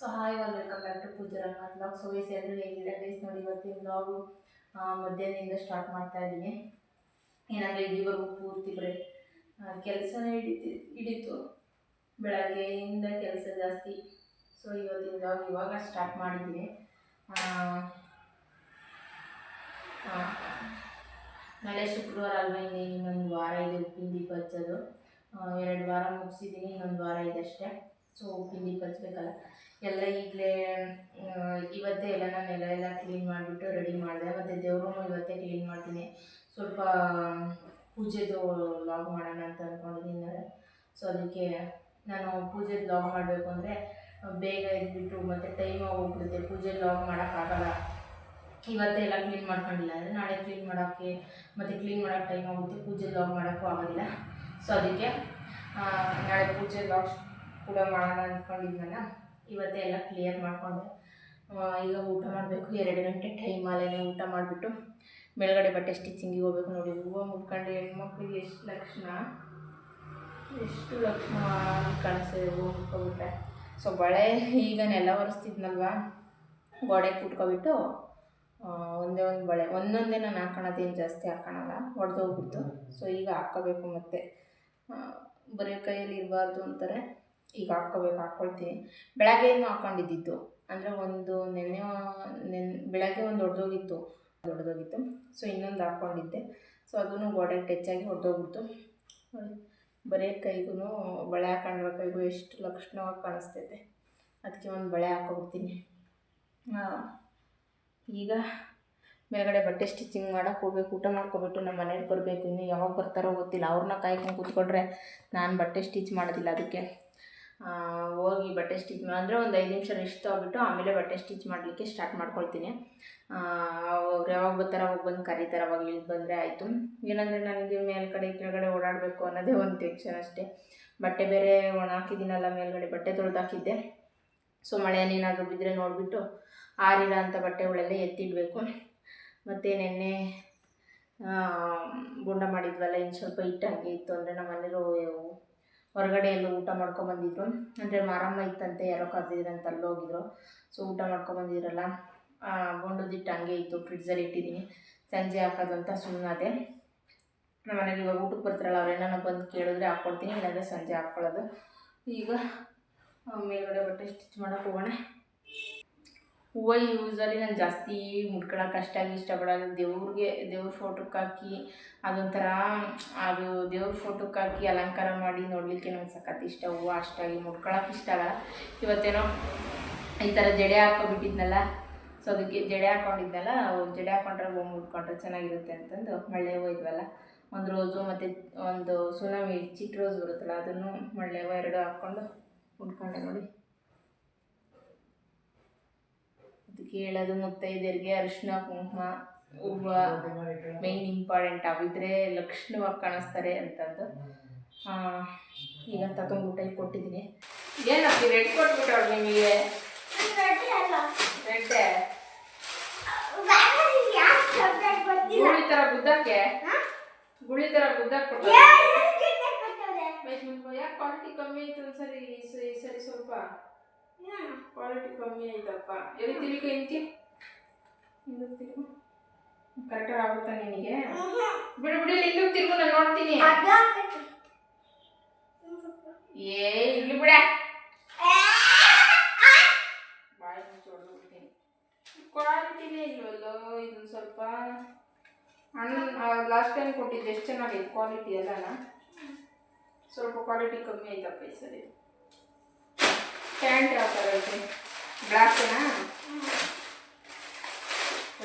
So hi all welcome back to Pooja Ranganath vlog. So guys ಎಲ್ಲರೂ ಹೇಗಿದ್ದೀರಾ guys? ನೋಡಿ ಇವತ್ತಿನ ವ್ಲಾಗು ಮಧ್ಯಾಹ್ನದಿಂದ ಸ್ಟಾರ್ಟ್ ಮಾಡ್ತಾ ಇದ್ದೀನಿ. ಏನಂದರೆ ಇಲ್ಲಿವರೆಗೂ ಪೂರ್ತಿ ಬರೀ ಕೆಲಸನೇ ಹಿಡಿತು, ಬೆಳಗ್ಗೆಯಿಂದ ಕೆಲಸ ಜಾಸ್ತಿ. ಸೊ ಇವತ್ತಿನ ವ್ಲಾಗ್ ಇವಾಗ ಸ್ಟಾರ್ಟ್ ಮಾಡಿದ್ದೀನಿ. ನಾಳೆ ಶುಕ್ರವಾರ ಅಲ್ವಾ, ಇನ್ನೊಂದು ವಾರ ಇದೆ ಉಪ್ಪಿನ ದೀಪ ಹಚ್ಚೋದು. 2 ವಾರ ಮುಗಿಸಿದ್ದೀನಿ, ಇನ್ನೊಂದು ವಾರ ಇದೆ ಅಷ್ಟೇ. ಸೊ ಉಪ್ಪಿನ ದೀಪ ಹಚ್ಬೇಕಲ್ಲ, ಎಲ್ಲ ಈಗಲೇ ಇವತ್ತೇ ಎಲ್ಲ ನಾನು ಎಲ್ಲ ಕ್ಲೀನ್ ಮಾಡಿಬಿಟ್ಟು ರೆಡಿ ಮಾಡಿದೆ. ಮತ್ತು ದೇವ್ರೂ ಇವತ್ತೇ ಕ್ಲೀನ್ ಮಾಡ್ತೀನಿ. ಸ್ವಲ್ಪ ಪೂಜೆದು ಲಾಗ್ ಮಾಡೋಣ ಅಂತ ಅಂದ್ಕೊಂಡಿದ್ದೀನಿ ನಾಳೆ. ಸೊ ಅದಕ್ಕೆ ನಾನು ಪೂಜೆ ಲಾಗ್ ಮಾಡಬೇಕು ಅಂದರೆ ಬೇಗ ಎದ್ಬಿಟ್ಟು ಮತ್ತು ಟೈಮ್ ಹೋಗ್ಬಿಡುತ್ತೆ, ಪೂಜೆ ಲಾಗ್ ಮಾಡೋಕ್ಕಾಗಲ್ಲ. ಇವತ್ತೇ ಎಲ್ಲ ಕ್ಲೀನ್ ಮಾಡ್ಕೊಂಡಿಲ್ಲ ಅಂದರೆ ನಾಳೆ ಕ್ಲೀನ್ ಮಾಡೋಕ್ಕೆ ಮತ್ತು ಕ್ಲೀನ್ ಮಾಡೋಕ್ಕೆ ಟೈಮ್ ಆಗುತ್ತೆ, ಪೂಜೆ ಲಾಗ್ ಮಾಡೋಕ್ಕೂ ಆಗೋದಿಲ್ಲ. ಸೊ ಅದಕ್ಕೆ ನಾಳೆ ಪೂಜೆ ಲಾಗ್ ಕೂಡ ಮಾಡೋಣ ಅಂದ್ಕೊಂಡಿದ್ನಲ್ಲ, ಇವತ್ತೇ ಎಲ್ಲ ಕ್ಲಿಯರ್ ಮಾಡಿಕೊಂಡೆ. ಈಗ ಊಟ ಮಾಡಬೇಕು, 2 ಗಂಟೆ ಟೈಮ್ ಅಲ್ಲೇ ಊಟ ಮಾಡಿಬಿಟ್ಟು ಮೇಲ್ಗಡೆ ಬಟ್ಟೆ ಸ್ಟಿಚಿಂಗಿಗೆ ಹೋಗ್ಬೇಕು. ನೋಡಿ ಹೂವು ಮುಟ್ಕೊಂಡು ಹೆಣ್ಮಕ್ಳಿಗೆ ಎಷ್ಟು ಲಕ್ಷಣ ಕಾಣಿಸ್ತದೆ ಹೂವು ಮುಟ್ಕೊಬಿಟ್ರೆ. ಸೊ ಬಳೆ ಈಗ ನೆಲ ಒರೆಸ್ತಿದ್ನಲ್ವ, ಗೋಡೆಗೆ ಕುಟ್ಕೊಬಿಟ್ಟು ಒಂದೇ ಒಂದು ಬಳೆ ಒಂದೊಂದೇ ನಾನು ಹಾಕೋಣದೇನು ಜಾಸ್ತಿ ಹಾಕೋಣಲ್ಲ, ಒಡೆದೋಗ್ಬಿಟ್ಟು. ಸೊ ಈಗ ಹಾಕ್ಕೋಬೇಕು, ಮತ್ತು ಬರೀ ಕೈಯಲ್ಲಿ ಇರಬಾರ್ದು ಅಂತಾರೆ, ಈಗ ಹಾಕ್ಕೊಳ್ತೀನಿ. ಬೆಳಗ್ಗೆಯನ್ನು ಹಾಕ್ಕೊಂಡಿದ್ದಿತ್ತು, ಅಂದರೆ ಒಂದು ಬೆಳಗ್ಗೆ ಒಂದು ಒಡೆದೋಗಿತ್ತು. ಸೊ ಇನ್ನೊಂದು ಹಾಕ್ಕೊಂಡಿದ್ದೆ. ಸೊ ಅದೂ ಗೋಡೆಗೆ ಟಚ್ಚಾಗಿ ಹೊಡೆದೋಗ್ಬಿಟ್ಟು. ಬರೀ ಕೈಗೂ ಬಳೆ ಹಾಕೊಂಡ್ರೆ ಕೈಗೂ ಎಷ್ಟು ಲಕ್ಷಣವಾಗಿ ಕಾಣಿಸ್ತೈತೆ. ಅದಕ್ಕೆ ಒಂದು ಬಳೆ ಹಾಕ್ಕೊಬಿಡ್ತೀನಿ. ಈಗ ಮೇಲ್ಗಡೆ ಬಟ್ಟೆ ಸ್ಟಿಚಿಂಗ್ ಮಾಡೋಕ್ಕೆ ಹೋಗ್ಬೇಕು. ಊಟ ಮಾಡ್ಕೊಬಿಟ್ಟು ನಮ್ಮ ಮನೆಗೆ ಬರಬೇಕು. ಇನ್ನು ಯಾವಾಗ ಬರ್ತಾರೋ ಗೊತ್ತಿಲ್ಲ, ಅವ್ರನ್ನ ಕಾಯ್ಕೊಂಡು ಕೂತ್ಕೊಂಡ್ರೆ ನಾನು ಬಟ್ಟೆ ಸ್ಟಿಚ್ ಮಾಡೋದಿಲ್ಲ. ಅದಕ್ಕೆ ಹೋಗಿ ಬಟ್ಟೆ ಸ್ಟಿಚ್ ಅಂದರೆ ಒಂದು 5 ನಿಮಿಷ ರೆಸ್ಟ್ ತೊಗೊಬಿಟ್ಟು ಆಮೇಲೆ ಬಟ್ಟೆ ಸ್ಟಿಚ್ ಮಾಡಲಿಕ್ಕೆ ಸ್ಟಾರ್ಟ್ ಮಾಡ್ಕೊಳ್ತೀನಿ. ಅವ್ರು ಯಾವಾಗ ಬರ್ತಾರೆ ಅವಾಗ ಬಂದು ಕರೀತಾರೆ, ಅವಾಗ ಇಲ್ಲಿ ಬಂದರೆ ಆಯಿತು. ಏನಂದರೆ ನನಗೆ ಮೇಲ್ಗಡೆ ಕೆಳಗಡೆ ಓಡಾಡಬೇಕು ಅನ್ನೋದೇ ಒಂದು ಟೆನ್ಷನ್ ಅಷ್ಟೇ. ಬಟ್ಟೆ ಬೇರೆ ಒಣ ಹಾಕಿದ್ದೀನಲ್ಲ, ಮೇಲ್ಗಡೆ ಬಟ್ಟೆ ತೊಳೆದು ಹಾಕಿದ್ದೆ. ಸೊ ಮಳೆ ಏನಾದರೂ ಬಿದ್ದರೆ ನೋಡಿಬಿಟ್ಟು ಆರಿಲ್ಲ ಅಂಥ ಬಟ್ಟೆಗಳೆಲ್ಲ ಎತ್ತಿಡಬೇಕು. ಮತ್ತು ನೆನ್ನೆ ಬೊಂಡ ಮಾಡಿದ್ವಲ್ಲ, ಇನ್ನು ಸ್ವಲ್ಪ ಹಿಟ್ಟು ಹಾಗೆ ಇತ್ತು. ಅಂದರೆ ನಮ್ಮ ಮನೇಲಿ ಹೊರಗಡೆ ಎಲ್ಲ ಊಟ ಮಾಡ್ಕೊಂಬಂದಿದ್ರು, ಅಂದರೆ ಮಾರಮ್ಮ ಇತ್ತಂತೆ, ಯಾರೋ ಕರೆದಿದ್ರಂತ ಅಲ್ಲಿ ಹೋಗಿದ್ರು. ಸೊ ಊಟ ಮಾಡ್ಕೊಂಬಂದಿದ್ರಲ್ಲ, ಬೊಂಡದ ಹಿಟ್ಟು ಹಂಗೆ ಇತ್ತು, ಫ್ರಿಡ್ಜಲ್ಲಿ ಇಟ್ಟಿದ್ದೀನಿ. ಸಂಜೆ ಹಾಕೋದು ಅಂತ ಸುಮ್ಮನಾದೆ. ನಮ್ಮ ಮನೆಗೆ ಇವಾಗ ಊಟಕ್ಕೆ ಬರ್ತಾರಲ್ಲ, ಅವ್ರೇನ ಬಂದು ಕೇಳಿದ್ರೆ ಹಾಕ್ಕೊಡ್ತೀನಿ, ಇಲ್ಲಾಂದರೆ ಸಂಜೆ ಹಾಕ್ಕೊಳ್ಳೋದು. ಈಗ ಮೇಲ್ಗಡೆ ಬಟ್ಟೆ ಸ್ಟಿಚ್ ಮಾಡೋಕ್ಕೆ ಹೋಗೋಣ. ಹೂವು ಯೂಸಲಿ ನಾನು ಜಾಸ್ತಿ ಮುಡ್ಕೊಳ್ಳೋಕೆ ಅಷ್ಟಾಗಿ ಇಷ್ಟಪಡೋದು. ದೇವ್ರ ಫೋಟೋಕ್ಕೆ ಹಾಕಿ ಅದೊಂಥರ ಅದು ದೇವ್ರ ಫೋಟೋಕ್ಕೆ ಹಾಕಿ ಅಲಂಕಾರ ಮಾಡಿ ನೋಡಲಿಕ್ಕೆ ನಂಗೆ ಸಖತ್ ಇಷ್ಟ. ಹೂವು ಅಷ್ಟಾಗಿ ಮುಡ್ಕೊಳ್ಳೋಕೆ ಇಷ್ಟ ಆಗಲ್ಲ. ಇವತ್ತೇನೋ ಈ ಥರ ಜಡೆ ಹಾಕ್ಕೊಬಿಟ್ಟಿದ್ನಲ್ಲ, ಸೊ ಅದಕ್ಕೆ ಜಡೆ ಹಾಕ್ಕೊಂಡ್ರೆ ಹೂವು ಮುಡ್ಕೊಂಡ್ರೆ ಚೆನ್ನಾಗಿರುತ್ತೆ ಅಂತಂದು ಮಳ್ಳೆ ಹೂವು ಇದ್ವಲ್ಲ, ಒಂದು ರೋಸು ಮತ್ತು ಒಂದು ಸುನಾಮಿ ಚಿಕ್ಕ ರೋಸ್ ಬರುತ್ತಲ್ಲ, ಅದನ್ನು ಮಳ್ಳೆ ಹೂವು 2 ಹಾಕ್ಕೊಂಡು ಮುಡ್ಕೊಂಡೆ. ನೋಡಿ ಅದಕ್ಕೆ ಹೇಳೋದು, ಮುತ್ತೈದೆಯರಿಗೆ ಅರಿಶಿನ ಕುಂಕುಮ ಹೂವು ಮೇಯ್ನ್ ಇಂಪಾರ್ಟೆಂಟ್, ಅವಿದ್ರೆ ಲಕ್ಷಣವಾಗಿ ಕಾಣಿಸ್ತಾರೆ ಅಂತಂದು. ಈಗ ತಗೊಂಡ್ಬಿಟ್ಟು ಕೊಟ್ಟಿದ್ದೀನಿ. ಏನಪ್ಪ ರೆಡ್ ಕೊಟ್ಬಿಟ್ಟವ್ರು ನಿಮಗೆ? ರೆಡ್ಡೆ ಗುಳಿ ಥರ ಗುದ್ದಕ್ಕೆ ಕೊಟ್ಟು ಯಾಕೆ ಕ್ವಾಲಿಟಿ ಕಮ್ಮಿ ಆಯ್ತು ಒಂದ್ಸರಿ. ಸರಿ ಸ್ವಲ್ಪ ಕ್ವಾಲಿಟಿ ಕಮ್ಮಿ ಆಯ್ತಪ್ಪ. ಎಲ್ಲಿ ತಿರುಗಿ ಎಂತಿ ಕರೆಕ್ಟಾಗಿ ಆಗುತ್ತಾ ನಿನಗೆ? ಬಿಡು ಇಲ್ಲೂ ತಿರುಗು, ನಾನು ನೋಡ್ತೀನಿ. ಇಲ್ಲಿ ಬಿಡ, ಬಾಯಿ ಮುಚ್ಚಿ ಹೊಡೆದ್ಬಿಡ್ತೀನಿ. ಕ್ವಾಲಿಟಿನೇ ಇಲ್ವಲ್ಲೋ ಇದು. ಸ್ವಲ್ಪ ಲಾಸ್ಟ್ ಟೈಮ್ ಕೊಟ್ಟಿದ್ದು ಎಷ್ಟು ಚೆನ್ನಾಗೈತೆ ಕ್ವಾಲಿಟಿ ಅಲ್ಲನಾ? ಸ್ವಲ್ಪ ಕ್ವಾಲಿಟಿ ಕಮ್ಮಿ ಆಯ್ತಪ್ಪ ಈ ಸರಿ. ಪ್ಯಾಂಟ್ ಯಾವ ಥರ ಐತೆ? ಬ್ಲ್ಯಾಕ್ನಾ?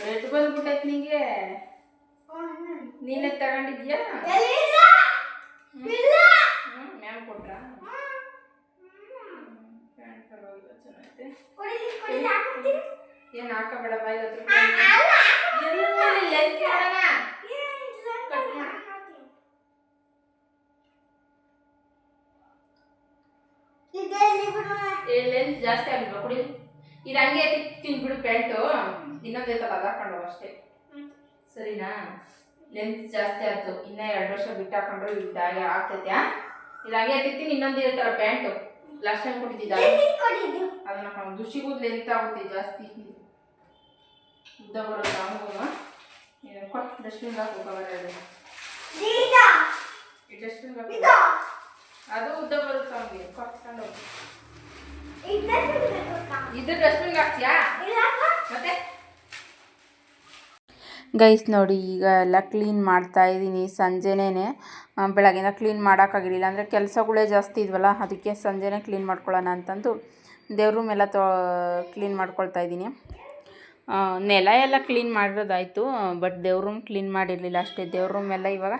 ರೆಡ್ ಬಂದ್ಬಿಟ್ಟೈತೆ ನಿಂಗೆ. ನೀನೇ ತಗೊಂಡಿದ್ಯಾ? ಮ್ಯಾಮ್ ಕೊಟ್ರಾ? ಪ್ಯಾಂಟ್ ಪರವಾಗಿಲ್ಲ, ಚೆನ್ನಾಗೈತೆ. ಏನು ಹಾಕಬೇಡ ಬಾಯಿ ಹತ್ರ. ಲೆಂತ್ ಜಾಸ್ತಿ ಆಗಿಲ್ವಾ? ಕುಡಿ, ಇದು ಹಂಗೆ ತಿಂದ್ಬಿಡು ಪ್ಯಾಂಟು. ಇನ್ನೊಂದು ಐತಲ್ಲ, ಅದು ಹಾಕೊಂಡು ಅಷ್ಟೇ, ಸರಿನಾ? ಲೆಂತ್ ಜಾಸ್ತಿ ಆಯ್ತು, ಇನ್ನೂ 2 ವರ್ಷ ಬಿಟ್ಟು ಹಾಕೊಂಡ್ರು ಆಗ್ತೈತೆ. ಇದು ಹಂಗೆ ತಿಂತೀನಿ. ಇನ್ನೊಂದು ಇರುತ್ತಲ್ಲ ಪ್ಯಾಂಟು, ಲಾಸ್ಟ್ ಟೈಮ್ ಕೊಟ್ಟಿದ್ದ ಅದನ್ನ ದುಷಿಗೂ ಲೆಂತ್ ಆಗುತ್ತೆ ಜಾಸ್ತಿ ಉದ್ದ ಬರುತ್ತೆ ಅವನು ಡಸ್ಟ್ಬಿನ್ ಹಾಕು ಕವರ್ ಡಸ್ಟ್ಬಿನ್ ಅದು ಉದ್ದ ಬರುತ್ತೆ ಅವನಿಗೆ ಕೊಟ್ಕೊಂಡು ಇದು ಡಸ್ಟ್ಬಿನ್ ಹಾಕ್ತೀಯಾ ಮತ್ತೆ ಗೈಸ್ ನೋಡಿ ಈಗ ಎಲ್ಲ ಕ್ಲೀನ್ ಮಾಡ್ತಾ ಇದ್ದೀನಿ ಸಂಜೆನೇ ಬೆಳಗ್ಗೆನ ಕ್ಲೀನ್ ಮಾಡೋಕ್ಕಾಗಿರಲಿಲ್ಲ ಅಂದರೆ ಕೆಲಸಗಳೇ ಜಾಸ್ತಿ ಇದ್ವಲ್ಲ ಅದಕ್ಕೆ ಸಂಜೆನೇ ಕ್ಲೀನ್ ಮಾಡ್ಕೊಳ್ಳೋಣ ಅಂತಂದು ದೇವ್ರ ರೂಮ್ ಎಲ್ಲ ಕ್ಲೀನ್ ಮಾಡ್ಕೊಳ್ತಾ ಇದ್ದೀನಿ ನೆಲ ಎಲ್ಲ ಕ್ಲೀನ್ ಮಾಡಿರೋದಾಯಿತು ಬಟ್ ದೇವ್ರ ರೂಮ್ ಕ್ಲೀನ್ ಮಾಡಿರಲಿಲ್ಲ ಅಷ್ಟೇ ದೇವ್ರ ರೂಮ್ ಎಲ್ಲ ಇವಾಗ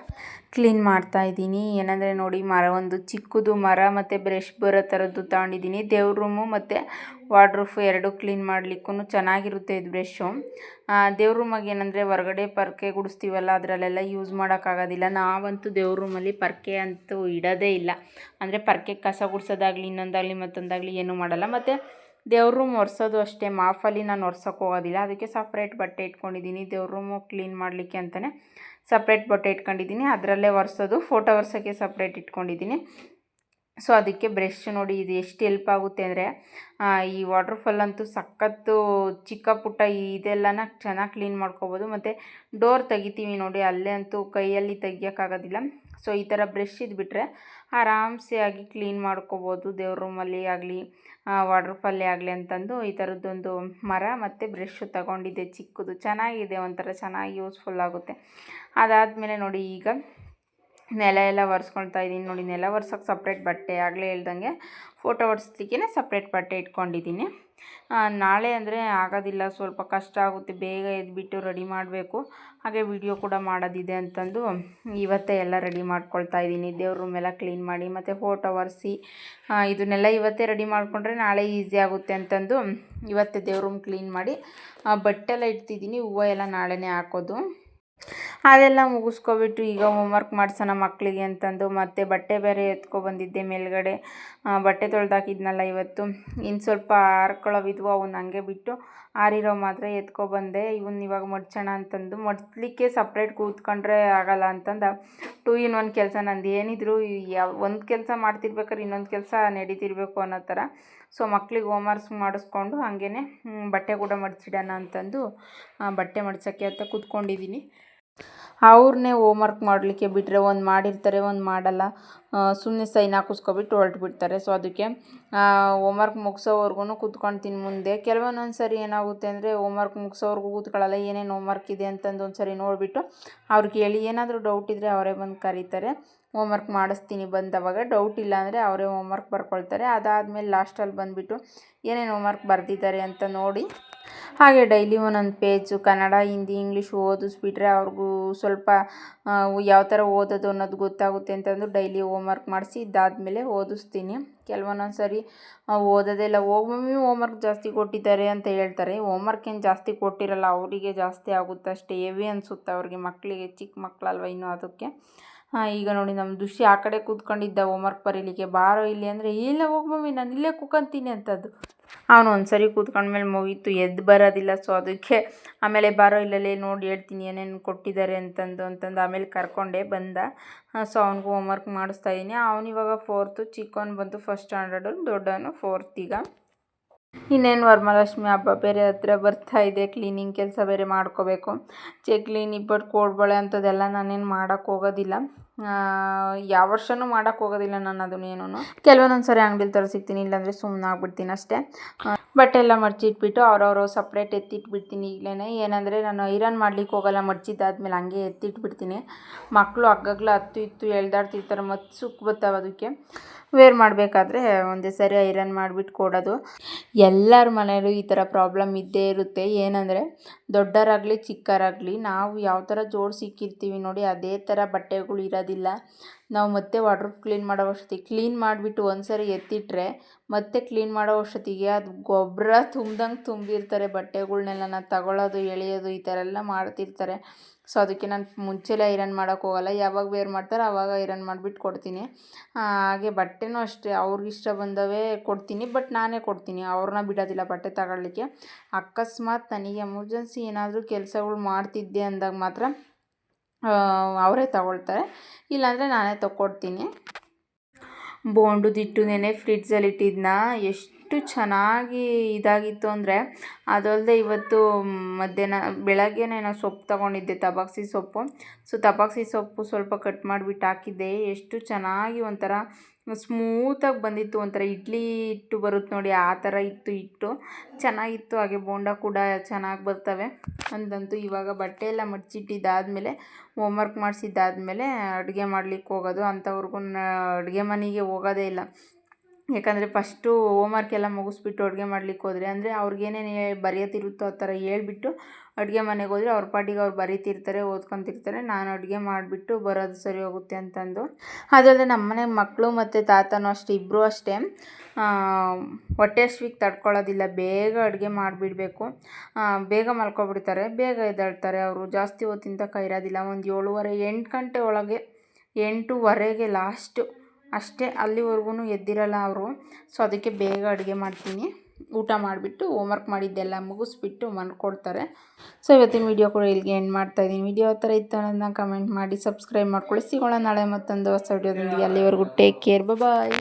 ಕ್ಲೀನ್ ಮಾಡ್ತಾ ಇದ್ದೀನಿ ಏನಂದರೆ ನೋಡಿ ಒಂದು ಚಿಕ್ಕದು ಮರ ಮತ್ತು ಬ್ರಷ್ ಬರೋ ಥರದ್ದು ತಗೊಂಡಿದ್ದೀನಿ ದೇವ್ರ ರೂಮು ಮತ್ತು ವಾರ್ಡ್ರೂಫ್ ಎರಡು ಕ್ಲೀನ್ ಮಾಡಲಿಕ್ಕೂ ಚೆನ್ನಾಗಿರುತ್ತೆ ಇದು ಬ್ರಷು ದೇವ್ರ ರೂಮಾಗೆ ಏನಂದರೆ ಹೊರಗಡೆ ಪರ್ಕೆ ಗುಡಿಸ್ತೀವಲ್ಲ ಅದರಲ್ಲೆಲ್ಲ ಯೂಸ್ ಮಾಡೋಕ್ಕಾಗೋದಿಲ್ಲ ನಾವಂತೂ ದೇವ್ರ ರೂಮಲ್ಲಿ ಪರ್ಕೆ ಅಂತೂ ಇಡೋದೇ ಇಲ್ಲ ಅಂದರೆ ಪರ್ಕೆ ಕಸ ಗುಡಿಸೋದಾಗಲಿ ಇನ್ನೊಂದಾಗಲಿ ಮತ್ತೊಂದಾಗಲಿ ಏನೂ ಮಾಡಲ್ಲ ಮತ್ತು ದೇವ್ರ ರೂಮ್ ಒರೆಸೋದು ಅಷ್ಟೇ ಮಾಫಲ್ಲಿ ನಾನು ಒರ್ಸೋಕ್ಕೆ ಹೋಗೋದಿಲ್ಲ ಅದಕ್ಕೆ ಸಪ್ರೇಟ್ ಬಟ್ಟೆ ಇಟ್ಕೊಂಡಿದ್ದೀನಿ ದೇವ್ರ ರೂಮು ಕ್ಲೀನ್ ಮಾಡಲಿಕ್ಕೆ ಅಂತಲೇ ಸಪ್ರೇಟ್ ಬಟ್ಟೆ ಇಟ್ಕೊಂಡಿದ್ದೀನಿ ಅದರಲ್ಲೇ ಒರೆಸೋದು ಫೋಟೋ ಒರೆಸೋಕ್ಕೆ ಸಪ್ರೇಟ್ ಇಟ್ಕೊಂಡಿದ್ದೀನಿ ಸೊ ಅದಕ್ಕೆ ಬ್ರಷ್ ನೋಡಿ ಇದು ಎಷ್ಟು ಹೆಲ್ಪ್ ಆಗುತ್ತೆ ಅಂದರೆ ಈ ವಾಟರ್ಫಾಲಂತೂ ಸಖತ್ತು ಚಿಕ್ಕ ಪುಟ್ಟ ಇದೆಲ್ಲನ ಚೆನ್ನಾಗಿ ಕ್ಲೀನ್ ಮಾಡ್ಕೋಬೋದು ಮತ್ತು ಡೋರ್ ತೆಗಿತೀವಿ ನೋಡಿ ಅಲ್ಲೇ ಅಂತೂ ಕೈಯಲ್ಲಿ ತೆಗಿಯೋಕ್ಕಾಗೋದಿಲ್ಲ ಸೊ ಈ ಥರ ಬ್ರಷ್ ಇದ್ಬಿಟ್ರೆ ಆರಾಮ್ಸೆ ಆಗಿ ಕ್ಲೀನ್ ಮಾಡ್ಕೋಬೋದು ದೇವ್ರ ರೂಮಲ್ಲಿ ಆಗಲಿ ವಾಟರ್ಫಾಲೇ ಆಗಲಿ ಅಂತಂದು ಈ ಥರದ್ದೊಂದು ಮರ ಮತ್ತು ಬ್ರಷ್ ತಗೊಂಡಿದ್ದೆ ಚಿಕ್ಕದು ಚೆನ್ನಾಗಿದೆ ಒಂಥರ ಚೆನ್ನಾಗಿ ಯೂಸ್ಫುಲ್ ಆಗುತ್ತೆ ಅದಾದಮೇಲೆ ನೋಡಿ ಈಗ ನೆಲ ಎಲ್ಲ ಒರೆಸ್ಕೊಳ್ತಾ ಇದ್ದೀನಿ ನೋಡಿ ನೆಲ ಒರ್ಸೋಕ್ಕೆ ಸಪ್ರೇಟ್ ಬಟ್ಟೆ ಆಗಲೇ ಹೇಳ್ದಂಗೆ ಫೋಟೋ ಒರೆಸ್ಲಿಕ್ಕೆ ಸಪ್ರೇಟ್ ಬಟ್ಟೆ ಇಟ್ಕೊಂಡಿದ್ದೀನಿ ನಾಳೆ ಅಂದರೆ ಆಗೋದಿಲ್ಲ ಸ್ವಲ್ಪ ಕಷ್ಟ ಆಗುತ್ತೆ ಬೇಗ ಎದ್ಬಿಟ್ಟು ರೆಡಿ ಮಾಡಬೇಕು ಹಾಗೆ ವಿಡಿಯೋ ಕೂಡ ಮಾಡೋದಿದೆ ಅಂತಂದು ಇವತ್ತೇ ಎಲ್ಲ ರೆಡಿ ಮಾಡ್ಕೊಳ್ತಾ ಇದ್ದೀನಿ ದೇವ್ರ ರೂಮ್ ಎಲ್ಲ ಕ್ಲೀನ್ ಮಾಡಿ ಮತ್ತು ಫೋಟೋ ಒರೆಸಿ ಇದನ್ನೆಲ್ಲ ಇವತ್ತೇ ರೆಡಿ ಮಾಡಿಕೊಂಡ್ರೆ ನಾಳೆ ಈಸಿ ಆಗುತ್ತೆ ಅಂತಂದು ಇವತ್ತೇ ದೇವ್ರ ರೂಮ್ ಕ್ಲೀನ್ ಮಾಡಿ ಬಟ್ಟೆ ಎಲ್ಲ ಇಡ್ತಿದ್ದೀನಿ ಹೂವು ಎಲ್ಲ ನಾಳೆನೇ ಹಾಕೋದು ಅದೆಲ್ಲ ಮುಗಿಸ್ಕೊಬಿಟ್ಟು ಈಗ ಹೋಮ್ವರ್ಕ್ ಮಾಡ್ಸೋಣ ಮಕ್ಕಳಿಗೆ ಅಂತಂದು ಮತ್ತೆ ಬಟ್ಟೆ ಬೇರೆ ಎತ್ಕೊಬಂದಿದ್ದೆ ಮೇಲ್ಗಡೆ ಬಟ್ಟೆ ತೊಳೆದಾಕಿದ್ನಲ್ಲ ಇವತ್ತು ಇನ್ನು ಸ್ವಲ್ಪ ಹಾರ್ಕೊಳ್ಳೋವಿದ್ವು ಅವನ್ನ ಹಂಗೆ ಬಿಟ್ಟು ಆರಿರೋ ಮಾತ್ರ ಎತ್ಕೊಬಂದೆ ಇವನ್ನ ಇವಾಗ ಮಡ್ಚೋಣ ಅಂತಂದು ಮಡ್ಚಲಿಕ್ಕೆ ಸಪ್ರೇಟ್ ಕೂತ್ಕೊಂಡ್ರೆ ಆಗೋಲ್ಲ ಅಂತಂದು 2 in 1 ಕೆಲಸ ನಂದು ಏನಿದ್ರು ಒಂದು ಕೆಲಸ ಮಾಡ್ತಿರ್ಬೇಕಾದ್ರೆ ಇನ್ನೊಂದು ಕೆಲಸ ನಡೀತಿರ್ಬೇಕು ಅನ್ನೋ ಥರ ಸೊ ಮಕ್ಳಿಗೆ ಹೋಮ್ವರ್ಕ್ಸ್ ಮಾಡಿಸ್ಕೊಂಡು ಹಾಗೇ ಬಟ್ಟೆ ಕೂಡ ಮಡ್ಚಿಡೋಣ ಅಂತಂದು ಬಟ್ಟೆ ಮಡ್ಚೋಕ್ಕೆ ಅಂತ ಕೂತ್ಕೊಂಡಿದ್ದೀನಿ ಅವ್ರನ್ನೇ ಹೋಮ್ವರ್ಕ್ ಮಾಡಲಿಕ್ಕೆ ಬಿಟ್ಟರೆ ಒಂದು ಮಾಡಿರ್ತಾರೆ ಒಂದು ಮಾಡಲ್ಲ ಸುಮ್ಮನೆ ಸೈನ್ ಹಾಕಿಸ್ಕೊಬಿಟ್ಟು ಹೊರಟುಬಿಡ್ತಾರೆ ಸೊ ಅದಕ್ಕೆ ಹೋಮ್ವರ್ಕ್ ಮುಗಿಸೋವರೆಗೂ ಕೂತ್ಕೊಳ್ತೀನಿ ಮುಂದೆ ಕೆಲವೊಂದೊಂದು ಸರಿ ಏನಾಗುತ್ತೆ ಅಂದರೆ ಹೋಮ್ವರ್ಕ್ ಮುಗಿಸೋವರೆಗೂ ಕೂತ್ಕೊಳ್ಳಲ್ಲ ಏನೇನು ಹೋಮ್ವರ್ಕ್ ಇದೆ ಅಂತಂದು ಒಂದು ಸರಿ ನೋಡಿಬಿಟ್ಟು ಅವ್ರಿಗೆ ಹೇಳಿ ಏನಾದರೂ ಡೌಟ್ ಇದ್ದರೆ ಅವರೇ ಬಂದು ಕರೀತಾರೆ ಹೋಮ್ವರ್ಕ್ ಮಾಡಿಸ್ತೀನಿ ಬಂದವಾಗ ಡೌಟ್ ಇಲ್ಲ ಅಂದರೆ ಅವರೇ ಹೋಮ್ವರ್ಕ್ ಬರ್ಕೊಳ್ತಾರೆ ಅದಾದಮೇಲೆ ಲಾಸ್ಟಲ್ಲಿ ಬಂದುಬಿಟ್ಟು ಏನೇನು ಹೋಮ್ವರ್ಕ್ ಬರೆದಿದ್ದಾರೆ ಅಂತ ನೋಡಿ ಹಾಗೆ ಡೈಲಿ ಒಂದೊಂದು ಪೇಜು ಕನ್ನಡ ಹಿಂದಿ ಇಂಗ್ಲೀಷ್ ಓದಿಸ್ಬಿಟ್ರೆ ಅವ್ರಿಗೂ ಸ್ವಲ್ಪ ಯಾವ ಥರ ಓದೋದು ಅನ್ನೋದು ಗೊತ್ತಾಗುತ್ತೆ ಅಂತಂದು ಡೈಲಿ ಹೋಮ್ವರ್ಕ್ ಮಾಡಿಸಿ ಇದಾದಮೇಲೆ ಓದಿಸ್ತೀನಿ ಕೆಲವೊಂದೊಂದು ಸರಿ ಓದೋದೆಲ್ಲ ಮಮ್ಮಿ ಹೋಮ್ವರ್ಕ್ ಜಾಸ್ತಿ ಕೊಟ್ಟಿದ್ದಾರೆ ಅಂತ ಹೇಳ್ತಾರೆ ಹೋಮ್ವರ್ಕ್ ಏನು ಜಾಸ್ತಿ ಕೊಟ್ಟಿರಲ್ಲ ಅವರಿಗೆ ಜಾಸ್ತಿ ಆಗುತ್ತೆ ಅಷ್ಟೇ ಹೆವಿ ಅನಿಸುತ್ತೆ ಅವ್ರಿಗೆ ಮಕ್ಕಳಿಗೆ ಚಿಕ್ಕ ಮಕ್ಕಳಲ್ವ ಇನ್ನೂ ಅದಕ್ಕೆ ಈಗ ನೋಡಿ ನಮ್ಮ ದುಷಿ ಆ ಕಡೆ ಕೂತ್ಕೊಂಡಿದ್ದ ಹೋಮ್ವರ್ಕ್ ಬರೀಲಿಕ್ಕೆ ಬಾರೋ ಇಲ್ಲಿ ಅಂದರೆ ಇಲ್ಲ ಹೋಗಿ ಮಮ್ಮಿ ನಾನು ಇಲ್ಲೇ ಕೂತ್ಕೊಂತೀನಿ ಅಂತದ್ದು ಅವನು ಒಂದು ಸರಿ ಕೂತ್ಕೊಂಡ್ಮೇಲೆ ಮುಗೀತು ಎದ್ದು ಬರೋದಿಲ್ಲ ಸೊ ಅದಕ್ಕೆ ಆಮೇಲೆ ಬಾರೋ ಇಲ್ಲಲ್ಲೇ ನೋಡಿ ಹೇಳ್ತೀನಿ ಏನೇನು ಕೊಟ್ಟಿದ್ದಾರೆ ಅಂತಂದು ಆಮೇಲೆ ಕರ್ಕೊಂಡೆ ಬಂದ ಸೊ ಅವ್ನಿಗೂ ಹೋಮ್ವರ್ಕ್ ಮಾಡಿಸ್ತಾ ಇದ್ದೀನಿ ಅವನಿವಾಗ 4th ಚಿಕ್ಕವನು ಬಂದು 1st ಸ್ಟ್ಯಾಂಡರ್ಡು ದೊಡ್ಡವನು 4th ಈಗ ಇನ್ನೇನು ವರಮಹಾಲಕ್ಷ್ಮಿ ಹಬ್ಬ ಬೇರೆ ಹತ್ರ ಬರ್ತಾ ಇದೆ ಕ್ಲೀನಿಂಗ್ ಕೆಲಸ ಬೇರೆ ಮಾಡ್ಕೋಬೇಕು ಚಕ್ಲಿ ನಿಬ್ಬಟ್ಟು ಕೋಡ್ಬಳೆ ಅಂಥದ್ದೆಲ್ಲ ನಾನೇನು ಮಾಡೋಕ್ಕೆ ಹೋಗೋದಿಲ್ಲ ಯಾವ ವರ್ಷವೂ ಮಾಡೋಕ್ಕೆ ಹೋಗೋದಿಲ್ಲ ನಾನು ಅದನ್ನೇನು ಕೆಲವೊಂದೊಂದು ಸರಿ ಅಂಗಡಿಲಿ ಸಿಗ್ತೀನಿ ಇಲ್ಲಾಂದರೆ ಸುಮ್ಮನೆ ಆಗ್ಬಿಡ್ತೀನಿ ಅಷ್ಟೇ ಬಟ್ಟೆ ಎಲ್ಲ ಮಡ್ಚಿಟ್ಬಿಟ್ಟು ಅವ್ರವರು ಸಪ್ರೇಟ್ ಎತ್ತಿಟ್ಬಿಡ್ತೀನಿ ಈಗಲೇ ಏನಂದರೆ ನಾನು ಐರನ್ ಮಾಡ್ಲಿಕ್ಕೆ ಹೋಗಲ್ಲ ಮಡ್ಚಿದ್ದಾದ್ಮೇಲೆ ಹಂಗೆ ಎತ್ತಿಟ್ಬಿಡ್ತೀನಿ ಮಕ್ಕಳು ಹಗ್ಗಗ್ಲ ಹತ್ತು ಇತ್ತು ಎಳ್ದಾಡ್ತಿರ್ತಾರೆ ಮತ್ತು ಸುಕ್ಕು ಬರ್ತಾವೆ ಅದಕ್ಕೆ ವೇರ್ ಮಾಡಬೇಕಾದ್ರೆ ಒಂದೇ ಸರಿ ಐರನ್ ಮಾಡಿಬಿಟ್ಟು ಕೊಡೋದು ಎಲ್ಲರ ಮನೆಯಲ್ಲೂ ಈ ಥರ ಪ್ರಾಬ್ಲಮ್ ಇದ್ದೇ ಇರುತ್ತೆ ಏನಂದರೆ ದೊಡ್ಡರಾಗಲಿ ಚಿಕ್ಕರಾಗಲಿ ನಾವು ಯಾವ ಥರ ಜೋಡಿಸಿಕ್ಕಿರ್ತೀವಿ ನೋಡಿ ಅದೇ ಥರ ಬಟ್ಟೆಗಳು ಇರೋದಿಲ್ಲ ನಾವು ಮತ್ತೆ ವಾರ್ಡ್ರೋಬ್ ಕ್ಲೀನ್ ಮಾಡೋ ಅಷ್ಟೊತ್ತಿಗೆ ಕ್ಲೀನ್ ಮಾಡಿಬಿಟ್ಟು ಒಂದು ಸರಿ ಎತ್ತಿಟ್ರೆ ಮತ್ತೆ ಕ್ಲೀನ್ ಮಾಡೋ ಅಷ್ಟೊತ್ತಿಗೆ ಅದು ಗೊಬ್ಬರ ತುಂಬ್ದಂಗೆ ತುಂಬಿರ್ತಾರೆ ಬಟ್ಟೆಗಳ್ನೆಲ್ಲ ನಾನು ತಗೊಳ್ಳೋದು ಎಳೆಯೋದು ಈ ಥರ ಎಲ್ಲ ಮಾಡ್ತಿರ್ತಾರೆ ಸೊ ಅದಕ್ಕೆ ನಾನು ಮುಂಚೆಲೇ ಐರನ್ ಮಾಡೋಕ್ಕೆ ಹೋಗಲ್ಲ ಯಾವಾಗ ವೇರ್ ಮಾಡ್ತಾರೋ ಆವಾಗ ಐರನ್ ಮಾಡಿಬಿಟ್ಟು ಕೊಡ್ತೀನಿ ಹಾಗೆ ಬಟ್ಟೆನೂ ಅಷ್ಟೇ ಅವ್ರಿಗೆ ಇಷ್ಟ ಬಂದವೇ ಕೊಡ್ತೀನಿ ಬಟ್ ನಾನೇ ಕೊಡ್ತೀನಿ ಅವ್ರನ್ನ ಬಿಡೋದಿಲ್ಲ ಬಟ್ಟೆ ತಗೊಳ್ಳಿಕ್ಕೆ ಅಕಸ್ಮಾತ್ ನನಗೆ ಎಮರ್ಜೆನ್ಸಿ ಏನಾದರೂ ಕೆಲಸಗಳು ಮಾಡ್ತಿದ್ದೆ ಅಂದಾಗ ಮಾತ್ರ ಅವರೇ ತಗೊಳ್ತಾರೆ ಇಲ್ಲಾಂದರೆ ನಾನೇ ತಗೊಡ್ತೀನಿ ಬೋಂಡುದಿಟ್ಟು ನೆನೆ ಫ್ರಿಡ್ಜಲ್ಲಿ ಇಟ್ಟಿದ್ನ ಎಷ್ಟು ಚೆನ್ನಾಗಿ ಇದಾಗಿತ್ತು ಅಂದರೆ. ಅದಲ್ಲದೆ ಇವತ್ತು ಮಧ್ಯಾಹ್ನ ಬೆಳಗ್ಗೆನೇ ನಾವು ಸೊಪ್ಪು ತೊಗೊಂಡಿದ್ದೆ, ತಬಾಕ್ಸಿ ಸೊಪ್ಪು. ಸೊ ತಬಾಕ್ಸಿ ಸೊಪ್ಪು ಸ್ವಲ್ಪ ಕಟ್ ಮಾಡಿಬಿಟ್ಟು ಹಾಕಿದ್ದೆ. ಎಷ್ಟು ಚೆನ್ನಾಗಿ ಒಂಥರ ಸ್ಮೂತಾಗಿ ಬಂದಿತ್ತು, ಒಂಥರ ಇಡ್ಲಿ ಹಿಟ್ಟು ಬರುತ್ತೆ ನೋಡಿ ಆ ಥರ ಇತ್ತು ಹಿಟ್ಟು, ಚೆನ್ನಾಗಿತ್ತು. ಹಾಗೆ ಬೋಂಡ ಕೂಡ ಚೆನ್ನಾಗಿ ಬರ್ತವೆ ಅಂದಂತೂ. ಇವಾಗ ಬಟ್ಟೆ ಎಲ್ಲ ಮಡಚಿಟ್ಟಿದ್ದಾದಮೇಲೆ ಹೋಮ್ವರ್ಕ್ ಮಾಡಿಸಿದ್ದಾದಮೇಲೆ ಅಡುಗೆ ಮಾಡ್ಲಿಕ್ಕೆ ಹೋಗೋದು. ಅಂಥವ್ರಿಗೂ ಅಡುಗೆ ಮನೆಗೆ ಹೋಗೋದೇ ಇಲ್ಲ, ಯಾಕಂದರೆ ಫಸ್ಟು ಹೋಮ್ವರ್ಕ್ ಎಲ್ಲ ಮುಗಿಸ್ಬಿಟ್ಟು ಅಡುಗೆ ಮಾಡ್ಲಿಕ್ಕೆ ಹೋದರೆ ಅಂದರೆ ಅವ್ರಿಗೇನೇನು ಬರೆಯೋದಿರುತ್ತೋ ಆ ಥರ ಹೇಳ್ಬಿಟ್ಟು ಅಡುಗೆ ಮನೆಗೆ ಹೋದರೆ ಅವ್ರ ಪಾಟಿಗೆ ಅವ್ರು ಬರೀತಿರ್ತಾರೆ, ಓದ್ಕೊತಿರ್ತಾರೆ. ನಾನು ಅಡುಗೆ ಮಾಡಿಬಿಟ್ಟು ಬರೋದು ಸರಿ ಹೋಗುತ್ತೆ ಅಂತಂದು. ಅದಲ್ಲದೆ ನಮ್ಮನೆ ಮಕ್ಕಳು ಮತ್ತು ತಾತನೂ ಅಷ್ಟೇ, ಇಬ್ಬರೂ ಅಷ್ಟೇ ಹೊಟ್ಟೆ ಹಸ್ವಿಗೆ ತಡ್ಕೊಳ್ಳೋದಿಲ್ಲ. ಬೇಗ ಅಡುಗೆ ಮಾಡಿಬಿಡಬೇಕು, ಬೇಗ ಮಲ್ಕೊಬಿಡ್ತಾರೆ, ಬೇಗ ಎದ್ದೇಳ್ತಾರೆ. ಅವರು ಜಾಸ್ತಿ ಹೊತ್ತಿಂದ ಇರೋದಿಲ್ಲ. ಒಂದು 7:30 8 ಗಂಟೆ ಒಳಗೆ, 8:15ಗೆ ಲಾಸ್ಟು ಅಷ್ಟೇ, ಅಲ್ಲಿವರೆಗೂ ಎದ್ದಿರಲ್ಲ ಅವರು. ಸೊ ಅದಕ್ಕೆ ಬೇಗ ಅಡುಗೆ ಮಾಡ್ತೀನಿ. ಊಟ ಮಾಡಿಬಿಟ್ಟು ಹೋಮ್ವರ್ಕ್ ಮಾಡಿದ್ದೆಲ್ಲ ಮುಗಿಸ್ಬಿಟ್ಟು ಮಲ್ಕೊಳ್ತಾರೆ. ಸೊ ಇವತ್ತಿನ ವೀಡಿಯೋ ಕೂಡ ಇಲ್ಲಿಗೆ ಎಂಡ್ ಮಾಡ್ತಾಯಿದ್ದೀನಿ. ವೀಡಿಯೋ ಯಾವ ಥರ ಇತ್ತು ಅನ್ನೋದನ್ನ ಕಮೆಂಟ್ ಮಾಡಿ, ಸಬ್ಸ್ಕ್ರೈಬ್ ಮಾಡ್ಕೊಳ್ಳಿ. ಸಿಗೋಣ ನಾಳೆ ಮತ್ತೊಂದು ಹೊಸ ವೀಡಿಯೋದೊಂದಿಗೆ. ಅಲ್ಲಿವರೆಗೂ ಟೇಕ್ ಕೇರ್, ಬಾಯ್.